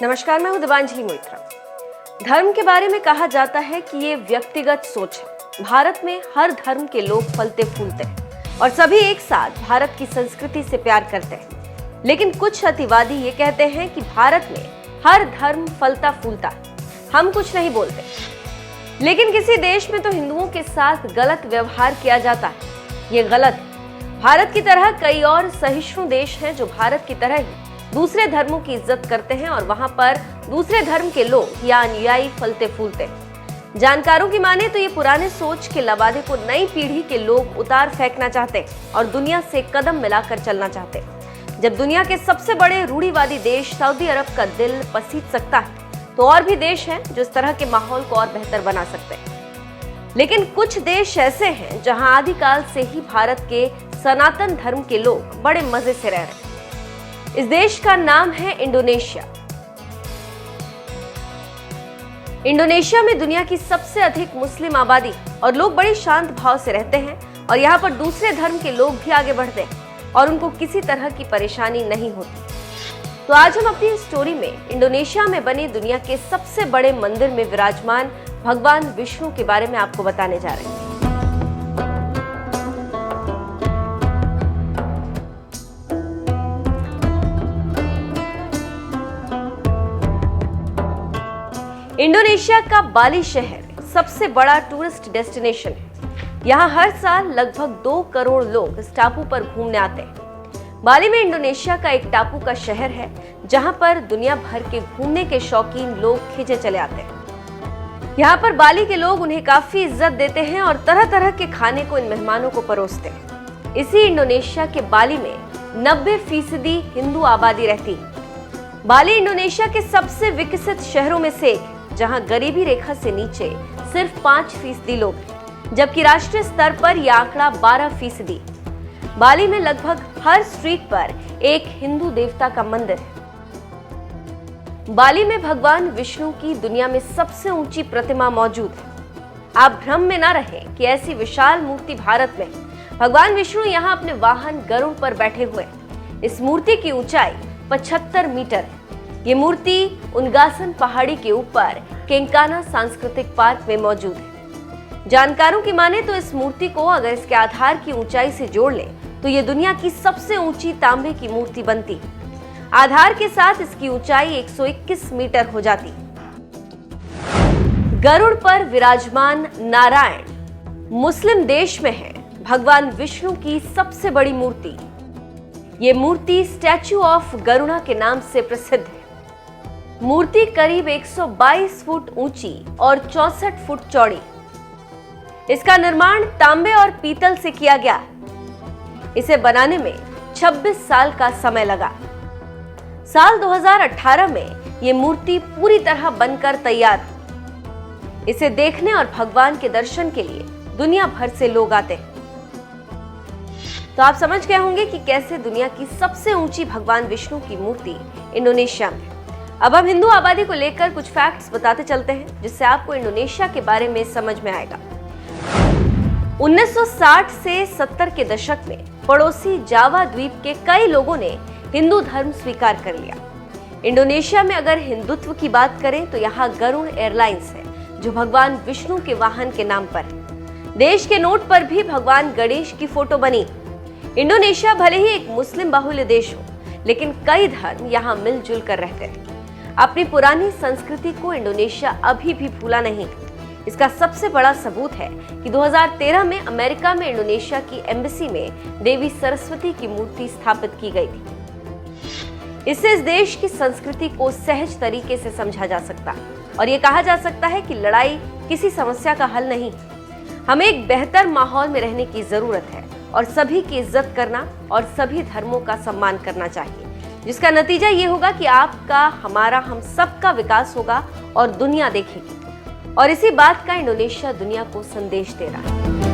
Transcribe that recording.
नमस्कार, मैं हूं दिवांजलि मोइत्रा। धर्म के बारे में कहा जाता है कि ये व्यक्तिगत सोच है। भारत में हर धर्म के लोग फलते फूलते हैं और सभी एक साथ भारत की संस्कृति से प्यार करते हैं। लेकिन कुछ अतिवादी ये कहते हैं कि भारत में हर धर्म फलता फूलता है, हम कुछ नहीं बोलते। लेकिन किसी देश में तो हिंदुओं के साथ गलत व्यवहार किया जाता है, ये गलत है। भारत की तरह कई और सहिष्णु देश हैं जो भारत की तरह ही दूसरे धर्मों की इज्जत करते हैं और वहां पर दूसरे धर्म के लोग या अनुयायी फलते फूलते हैं। जानकारों की माने तो ये पुराने सोच के लबादे को नई पीढ़ी के लोग उतार फेंकना चाहते हैं और दुनिया से कदम मिलाकर चलना चाहते हैं। जब दुनिया के सबसे बड़े रूढ़िवादी देश सऊदी अरब का दिल पसीज सकता है तो और भी देश हैं जो इस तरह के माहौल को और बेहतर बना सकते हैं। लेकिन कुछ देश ऐसे हैं जहां आदिकाल से ही भारत के सनातन धर्म के लोग बड़े मजे से रह रहे हैं। इस देश का नाम है इंडोनेशिया। इंडोनेशिया में दुनिया की सबसे अधिक मुस्लिम आबादी और लोग बड़े शांत भाव से रहते हैं और यहाँ पर दूसरे धर्म के लोग भी आगे बढ़ते हैं और उनको किसी तरह की परेशानी नहीं होती। तो आज हम अपनी स्टोरी में इंडोनेशिया में बने दुनिया के सबसे बड़े मंदिर में विराजमान भगवान विष्णु के बारे में आपको बताने जा रहे हैं। इंडोनेशिया का बाली शहर सबसे बड़ा टूरिस्ट डेस्टिनेशन है। यहाँ हर साल लगभग 2 करोड़ लोग इस टापू पर घूमने आते हैं। बाली में इंडोनेशिया का एक टापू का शहर है जहाँ पर दुनिया भर के घूमने के शौकीन लोग खींचे चले आते हैं। यहाँ पर बाली के लोग उन्हें काफी इज्जत देते हैं और तरह तरह के खाने को इन मेहमानों को परोसते हैं। इसी इंडोनेशिया के बाली में 90% हिंदू आबादी रहती है। बाली इंडोनेशिया के सबसे विकसित शहरों में से एक, जहां गरीबी रेखा से नीचे सिर्फ 5% लोग हैं, जबकि राष्ट्रीय स्तर पर यह आंकड़ा 12%। बाली में लगभग हर स्ट्रीट पर एक हिंदू देवता का मंदिर है। बाली में भगवान विष्णु की दुनिया में सबसे ऊंची प्रतिमा मौजूद है। आप भ्रम में न रहें कि ऐसी विशाल मूर्ति भारत में है। भगवान विष्णु यहाँ अपने वाहन गरुड़ पर बैठे हुए हैं। इस मूर्ति की ऊंचाई 75 मीटर है। ये मूर्ति उनगासन पहाड़ी के ऊपर केंकाना सांस्कृतिक पार्क में मौजूद है। जानकारों की माने तो इस मूर्ति को अगर इसके आधार की ऊंचाई से जोड़ लें तो ये दुनिया की सबसे ऊंची तांबे की मूर्ति बनती है। आधार के साथ इसकी ऊंचाई 121 मीटर हो जाती है। गरुड़ पर विराजमान नारायण मुस्लिम देश में है भगवान विष्णु की सबसे बड़ी मूर्ति। ये मूर्ति स्टैच्यू ऑफ गरुड़ा के नाम से प्रसिद्ध है। मूर्ति करीब 122 फुट ऊंची और 64 फुट चौड़ी। इसका निर्माण तांबे और पीतल से किया गया। इसे बनाने में 26 साल का समय लगा। साल 2018 में ये मूर्ति पूरी तरह बनकर तैयार हुई। इसे देखने और भगवान के दर्शन के लिए दुनिया भर से लोग आते हैं। तो आप समझ गए होंगे कि कैसे दुनिया की सबसे ऊंची भगवान विष्णु की मूर्ति इंडोनेशिया में। अब हम हिंदू आबादी को लेकर कुछ फैक्ट्स बताते चलते हैं जिससे आपको इंडोनेशिया के बारे में समझ में आएगा। 1960 से 70 के दशक में पड़ोसी जावा द्वीप के कई लोगों ने हिंदू धर्म स्वीकार कर लिया। इंडोनेशिया में अगर हिंदुत्व की बात करें तो यहाँ गरुड़ एयरलाइंस है जो भगवान विष्णु के वाहन के नाम पर है। देश के नोट पर भी भगवान गणेश की फोटो बनी। इंडोनेशिया भले ही एक मुस्लिम बाहुल्य देश हो, लेकिन कई धर्म यहाँ मिलजुल कर रहते हैं। अपनी पुरानी संस्कृति को इंडोनेशिया अभी भी भूला नहीं। इसका सबसे बड़ा सबूत है कि 2013 में अमेरिका में इंडोनेशिया की एम्बेसी में देवी सरस्वती की मूर्ति स्थापित की गई थी। इससे इस देश की संस्कृति को सहज तरीके से समझा जा सकता है और ये कहा जा सकता है कि लड़ाई किसी समस्या का हल नहीं। हमें एक बेहतर माहौल में रहने की जरूरत है और सभी की इज्जत करना और सभी धर्मों का सम्मान करना चाहिए, जिसका नतीजा ये होगा कि आपका, हमारा, हम सबका विकास होगा और दुनिया देखेगी। और इसी बात का इंडोनेशिया दुनिया को संदेश दे रहा है।